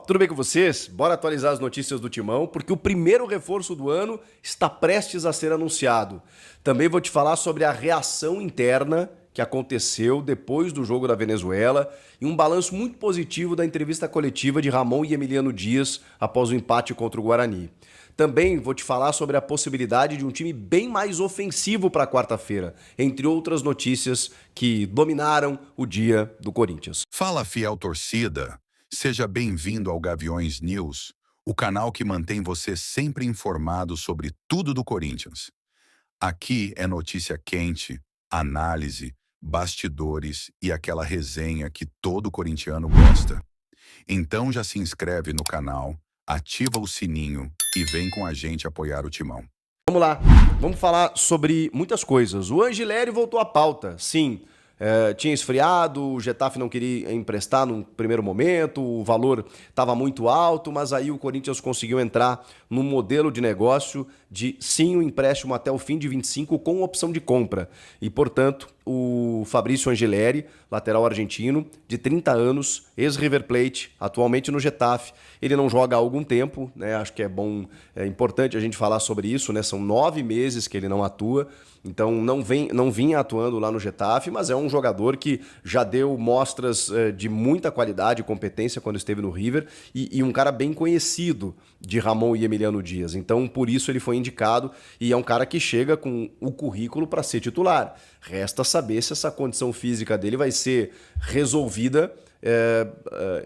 Tudo bem com vocês? Bora atualizar as notícias do Timão, porque o primeiro reforço do ano está prestes a ser anunciado. Também vou te falar sobre a reação interna que aconteceu depois do jogo da Venezuela e um balanço muito positivo da entrevista coletiva de Ramon e Emiliano Dias após o empate contra o Guarani. Também vou te falar sobre a possibilidade de um time bem mais ofensivo para quarta-feira, entre outras notícias que dominaram o dia do Corinthians. Fala, fiel torcida! Seja bem-vindo ao Gaviões News, o canal que mantém você sempre informado sobre tudo do Corinthians. Aqui é notícia quente, análise, bastidores e aquela resenha que todo corintiano gosta. Então já se inscreve no canal, ativa o sininho e vem com a gente apoiar o Timão. Vamos lá, vamos falar sobre muitas coisas. O Angileri voltou à pauta, sim. Tinha esfriado, o Getafe não queria emprestar no primeiro momento, o valor estava muito alto, mas aí o Corinthians conseguiu entrar num modelo de negócio de sim, o empréstimo até o fim de 25 com opção de compra. E, portanto, o Fabrício Angileri, lateral argentino, de 30 anos, ex-River Plate, atualmente no Getafe. Ele não joga há algum tempo, né? Acho que é importante a gente falar sobre isso, né? São 9 meses que ele não atua. Então não vinha atuando lá no Getafe, mas é um jogador que já deu mostras de muita qualidade e competência quando esteve no River e um cara bem conhecido de Ramon e Emiliano Dias. Então por isso ele foi indicado e é um cara que chega com o currículo para ser titular. Resta saber se essa condição física dele vai ser resolvida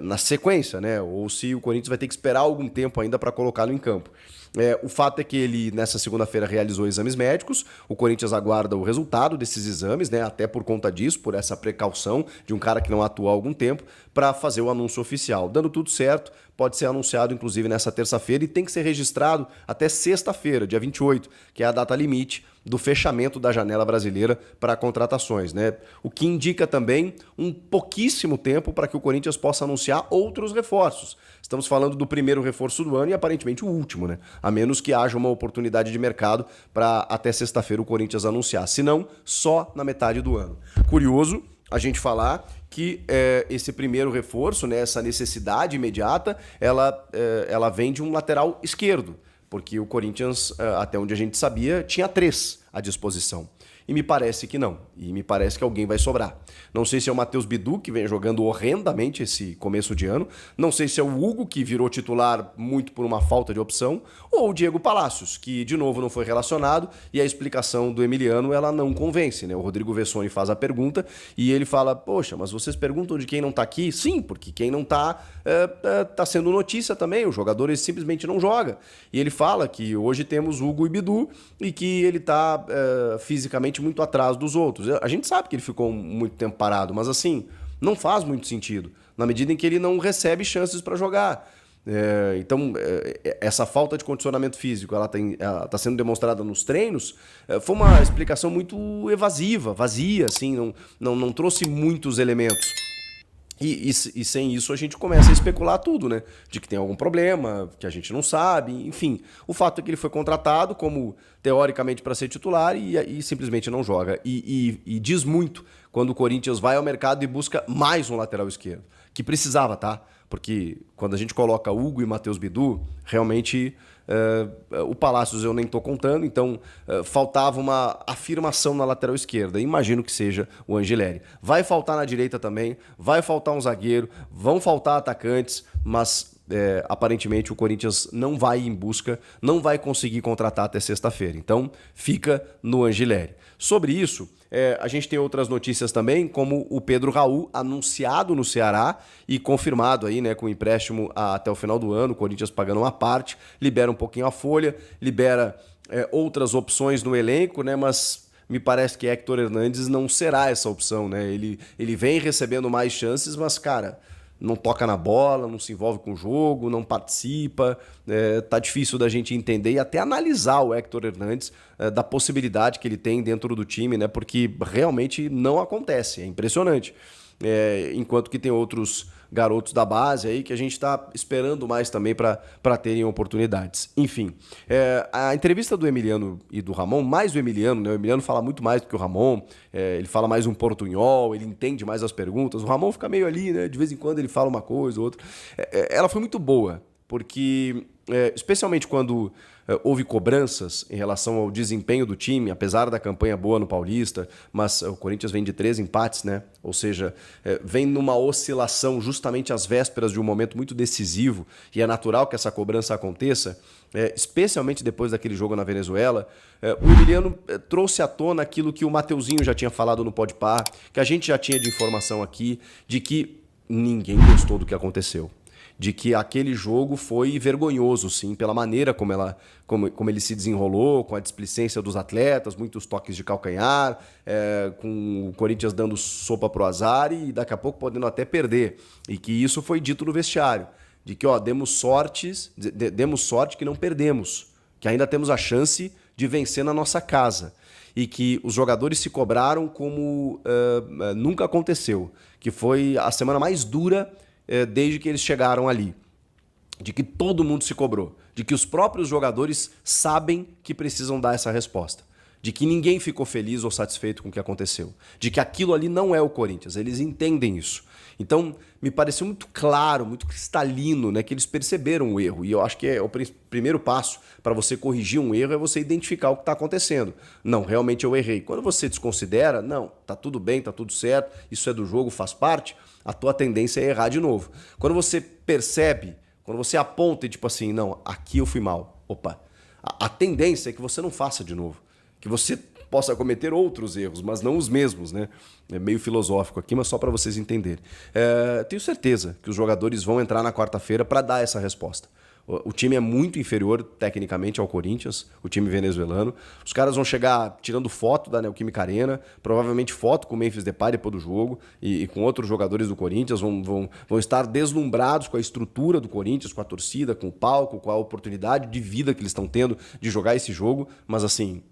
na sequência, né? Ou se o Corinthians vai ter que esperar algum tempo ainda para colocá-lo em campo. O fato é que ele, nessa segunda-feira, realizou exames médicos. O Corinthians aguarda o resultado desses exames, né? Até por conta disso, por essa precaução de um cara que não atua há algum tempo, para fazer o anúncio oficial. Dando tudo certo, pode ser anunciado, inclusive, nessa terça-feira e tem que ser registrado até sexta-feira, dia 28, que é a data limite do fechamento da janela brasileira para contratações, né? O que indica também um pouquíssimo tempo para que o Corinthians possa anunciar outros reforços. Estamos falando do primeiro reforço do ano e aparentemente o último, né? A menos que haja uma oportunidade de mercado para até sexta-feira o Corinthians anunciar. Se não, só na metade do ano. Curioso a gente falar que esse primeiro reforço, né, essa necessidade imediata, ela vem de um lateral esquerdo. Porque o Corinthians, até onde a gente sabia, tinha 3 à disposição. E me parece que não. E me parece que alguém vai sobrar. Não sei se é o Matheus Bidu, que vem jogando horrendamente esse começo de ano. Não sei se é o Hugo, que virou titular muito por uma falta de opção. Ou o Diego Palacios, que de novo não foi relacionado. E a explicação do Emiliano, ela não convence, né? O Rodrigo Vessoni faz a pergunta e ele fala, poxa, mas vocês perguntam de quem não tá aqui? Sim, porque quem não tá sendo notícia também. O jogador ele simplesmente não joga. E ele fala que hoje temos Hugo e Bidu e que ele tá fisicamente muito atrás dos outros. A gente sabe que ele ficou muito tempo parado, mas assim, não faz muito sentido, na medida em que ele não recebe chances para jogar. Então, essa falta de condicionamento físico, ela está sendo demonstrada nos treinos, foi uma explicação muito evasiva, vazia, assim, não trouxe muitos elementos. E sem isso a gente começa a especular tudo, né? De que tem algum problema, que a gente não sabe, enfim. O fato é que ele foi contratado como, teoricamente, para ser titular e simplesmente não joga. E diz muito quando o Corinthians vai ao mercado e busca mais um lateral esquerdo. Que precisava, tá? Porque quando a gente coloca Hugo e Matheus Bidu, realmente o Palacios eu nem estou contando, então faltava uma afirmação na lateral esquerda. Imagino que seja o Angileri. Vai faltar na direita também, vai faltar um zagueiro, vão faltar atacantes, mas aparentemente o Corinthians não vai em busca, não vai conseguir contratar até sexta-feira. Então fica no Angileri. Sobre isso, a gente tem outras notícias também, como o Pedro Raul, anunciado no Ceará e confirmado aí, né, com empréstimo até o final do ano, o Corinthians pagando uma parte, libera um pouquinho a folha, libera outras opções no elenco, né, mas me parece que Héctor Hernandes não será essa opção, né? Ele vem recebendo mais chances, mas, cara, não toca na bola, não se envolve com o jogo, não participa. Tá difícil da gente entender e até analisar o Héctor Hernandes, da possibilidade que ele tem dentro do time, né? Porque realmente não acontece, é impressionante. enquanto que tem outros garotos da base aí que a gente está esperando mais também para terem oportunidades. Enfim, a entrevista do Emiliano e do Ramon, mais do Emiliano, né? O Emiliano fala muito mais do que o Ramon, ele fala mais um portunhol, ele entende mais as perguntas, o Ramon fica meio ali, né? De vez em quando ele fala uma coisa ou outra. Ela foi muito boa, porque especialmente quando houve cobranças em relação ao desempenho do time, apesar da campanha boa no Paulista, mas o Corinthians vem de 3 empates, né? Ou seja, vem numa oscilação justamente às vésperas de um momento muito decisivo, e é natural que essa cobrança aconteça, especialmente depois daquele jogo na Venezuela. O Emiliano trouxe à tona aquilo que o Mateuzinho já tinha falado no Podpah, que a gente já tinha de informação aqui, de que ninguém gostou do que aconteceu. De que aquele jogo foi vergonhoso, sim, pela maneira como ele se desenrolou, com a displicência dos atletas, muitos toques de calcanhar, com o Corinthians dando sopa pro azar e daqui a pouco podendo até perder. E que isso foi dito no vestiário, de que demos sorte que não perdemos, que ainda temos a chance de vencer na nossa casa. E que os jogadores se cobraram como nunca aconteceu, que foi a semana mais dura desde que eles chegaram ali, de que todo mundo se cobrou, de que os próprios jogadores sabem que precisam dar essa resposta, de que ninguém ficou feliz ou satisfeito com o que aconteceu, de que aquilo ali não é o Corinthians, eles entendem isso. Então, me pareceu muito claro, muito cristalino, né, que eles perceberam o erro. E eu acho que o primeiro passo para você corrigir um erro é você identificar o que está acontecendo. Não, realmente eu errei. Quando você desconsidera, não, tá tudo bem, tá tudo certo, isso é do jogo, faz parte, a tua tendência é errar de novo. Quando você percebe, quando você aponta e tipo assim, não, aqui eu fui mal. Opa, a tendência é que você não faça de novo. Que você possa cometer outros erros, mas não os mesmos, né? É meio filosófico aqui, mas só para vocês entenderem. Tenho certeza que os jogadores vão entrar na quarta-feira para dar essa resposta. O time é muito inferior tecnicamente ao Corinthians, o time venezuelano. Os caras vão chegar tirando foto da Neoquímica Arena, provavelmente foto com o Memphis Depay depois do jogo e com outros jogadores do Corinthians. Vão estar deslumbrados com a estrutura do Corinthians, com a torcida, com o palco, com a oportunidade de vida que eles estão tendo de jogar esse jogo. Mas assim,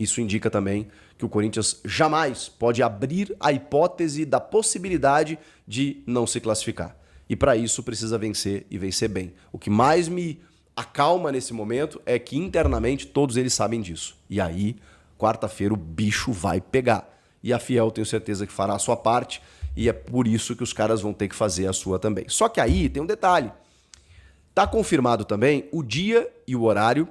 isso indica também que o Corinthians jamais pode abrir a hipótese da possibilidade de não se classificar. E para isso precisa vencer e vencer bem. O que mais me acalma nesse momento é que internamente todos eles sabem disso. E aí, quarta-feira, o bicho vai pegar. E a Fiel tenho certeza que fará a sua parte e é por isso que os caras vão ter que fazer a sua também. Só que aí tem um detalhe. Tá confirmado também o dia e o horário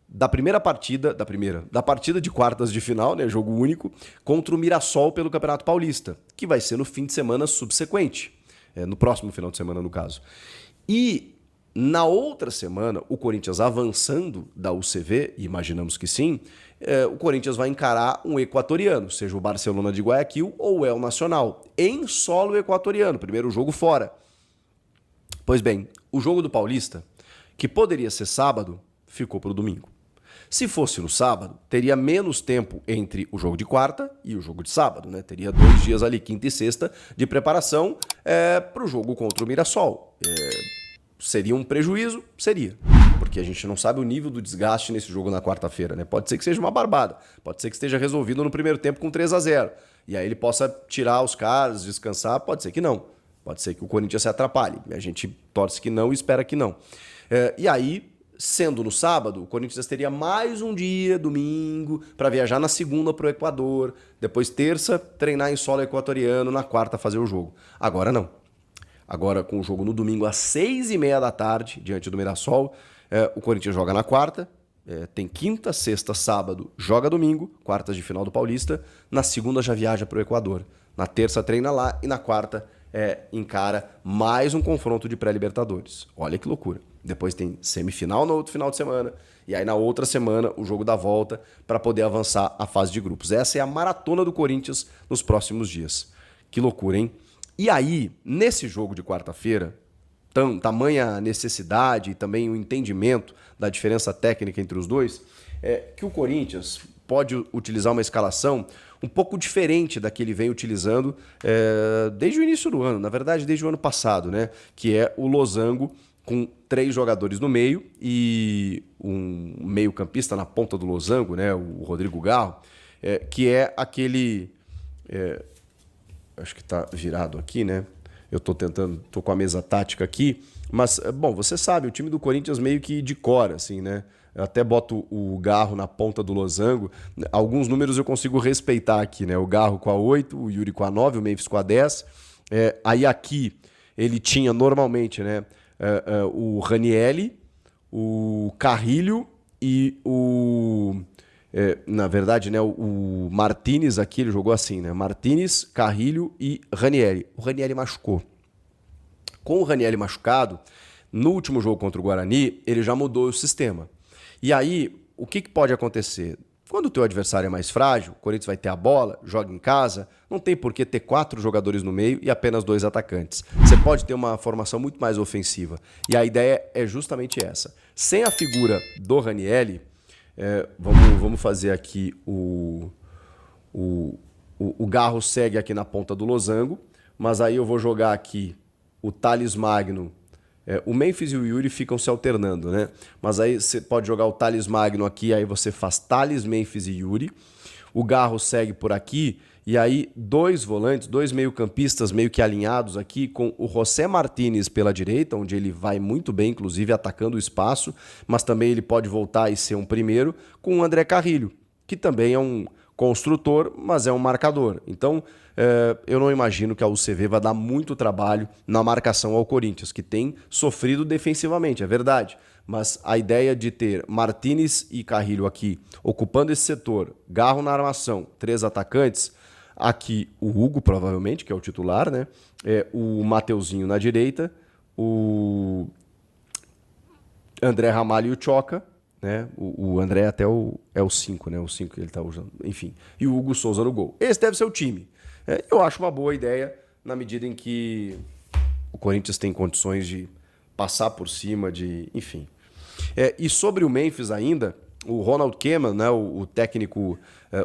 da partida de quartas de final, né, jogo único, contra o Mirassol pelo Campeonato Paulista, que vai ser no fim de semana subsequente. No próximo final de semana, no caso. E na outra semana, o Corinthians avançando da UCV, e imaginamos que sim, o Corinthians vai encarar um equatoriano, seja o Barcelona de Guayaquil ou o El Nacional, em solo equatoriano, primeiro jogo fora. Pois bem, o jogo do Paulista, que poderia ser sábado, ficou para o domingo. Se fosse no sábado, teria menos tempo entre o jogo de quarta e o jogo de sábado, né? Teria 2 dias ali, quinta e sexta, de preparação para o jogo contra o Mirassol. Seria um prejuízo? Seria. Porque a gente não sabe o nível do desgaste nesse jogo na quarta-feira, né? Pode ser que seja uma barbada. Pode ser que esteja resolvido no primeiro tempo com 3-0. E aí ele possa tirar os caras, descansar. Pode ser que não. Pode ser que o Corinthians se atrapalhe. A gente torce que não e espera que não. E aí, sendo no sábado, o Corinthians teria mais um dia, domingo, para viajar na segunda para o Equador, depois terça, treinar em solo equatoriano, na quarta fazer o jogo. Agora não. Agora, com o jogo no domingo às 6h30 da tarde, diante do Mirassol, o Corinthians joga na quarta, tem quinta, sexta, sábado, joga domingo, quartas de final do Paulista, na segunda já viaja para o Equador, na terça treina lá e na quarta encara mais um confronto de pré-libertadores. Olha que loucura. Depois tem semifinal no outro final de semana. E aí na outra semana o jogo da volta para poder avançar a fase de grupos. Essa é a maratona do Corinthians nos próximos dias. Que loucura, hein? E aí, nesse jogo de quarta-feira, tamanha necessidade e também o entendimento da diferença técnica entre os dois, que o Corinthians pode utilizar uma escalação um pouco diferente da que ele vem utilizando desde o início do ano. Na verdade, desde o ano passado, né? Que é o losango com 3 jogadores no meio e um meio-campista na ponta do losango, né, o Rodrigo Garro, que é aquele Acho que tá virado aqui, né? Eu tô com a mesa tática aqui. Mas, bom, você sabe, o time do Corinthians meio que decora, assim, né? Eu até boto o Garro na ponta do losango. Alguns números eu consigo respeitar aqui, né? O Garro com a 8, o Yuri com a 9, o Memphis com a 10. Aí aqui ele tinha normalmente, né? O Ranielli, o Carrilho e o... na verdade, né, o Martinez aqui, ele jogou assim, né? Martinez, Carrilho e Ranielli. O Ranielli machucou. Com o Ranielli machucado, no último jogo contra o Guarani, ele já mudou o sistema. E aí, o que pode acontecer? Quando o teu adversário é mais frágil, o Corinthians vai ter a bola, joga em casa, não tem por que ter 4 jogadores no meio e apenas 2 atacantes. Você pode ter uma formação muito mais ofensiva. E a ideia é justamente essa. Sem a figura do Ranielli, vamos fazer aqui o Garro segue aqui na ponta do losango, mas aí eu vou jogar aqui o Thales Magno. O Memphis e o Yuri ficam se alternando, né? Mas aí você pode jogar o Thales Magno aqui, aí você faz Thales, Memphis e Yuri. O Garro segue por aqui, e aí 2 volantes, 2 meio-campistas meio que alinhados aqui, com o José Martínez pela direita, onde ele vai muito bem, inclusive atacando o espaço, mas também ele pode voltar e ser um primeiro, com o André Carrilho, que também é um construtor, mas é um marcador. Então, eu não imagino que a UCV vai dar muito trabalho na marcação ao Corinthians, que tem sofrido defensivamente, é verdade. Mas a ideia de ter Martínez e Carrilho aqui ocupando esse setor, Garro na armação, 3 atacantes, aqui o Hugo provavelmente, que é o titular, né? O Mateuzinho na direita, o André Ramalho e o Choca, né? O André até é o 5, né? O 5 que ele está usando. Enfim. E o Hugo Souza no gol. Esse deve ser o time. Eu acho uma boa ideia na medida em que o Corinthians tem condições de passar por cima, enfim. E sobre o Memphis ainda, o Ronald Koeman, né, o técnico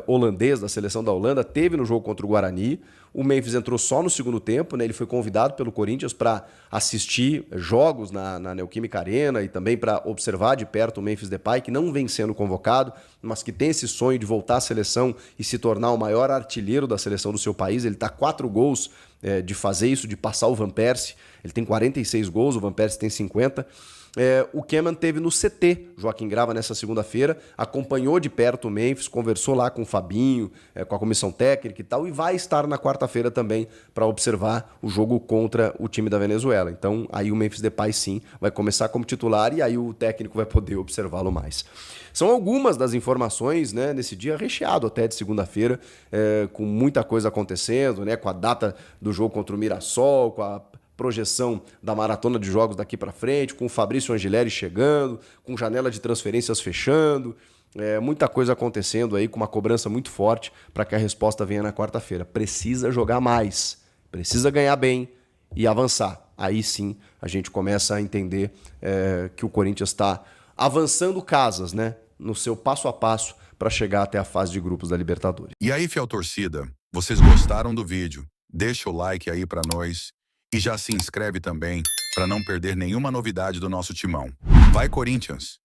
holandês da seleção da Holanda, teve no jogo contra o Guarani. O Memphis entrou só no segundo tempo, né? Ele foi convidado pelo Corinthians para assistir jogos na Neoquímica Arena e também para observar de perto o Memphis Depay, que não vem sendo convocado, mas que tem esse sonho de voltar à seleção e se tornar o maior artilheiro da seleção do seu país. Ele está 4 gols de fazer isso, de passar o Van Persie. Ele tem 46 gols, o Van Persie tem 50. O Koeman teve no CT, Joaquim Grava, nessa segunda-feira, acompanhou de perto o Memphis, conversou lá com o Fabinho, com a comissão técnica e tal, e vai estar na quarta-feira também para observar o jogo contra o time da Venezuela. Então, aí o Memphis Depay sim vai começar como titular e aí o técnico vai poder observá-lo mais. São algumas das informações, né, nesse dia recheado até de segunda-feira, com muita coisa acontecendo, né, com a data do jogo contra o Mirassol, com a projeção da maratona de jogos daqui para frente, com o Fabrício Angileri chegando, com janela de transferências fechando, muita coisa acontecendo aí, com uma cobrança muito forte para que a resposta venha na quarta-feira. Precisa jogar mais, precisa ganhar bem e avançar. Aí sim a gente começa a entender que o Corinthians está avançando casas, né, no seu passo a passo para chegar até a fase de grupos da Libertadores. E aí, fiel torcida, vocês gostaram do vídeo? Deixa o like aí para nós. E já se inscreve também para não perder nenhuma novidade do nosso timão. Vai, Corinthians!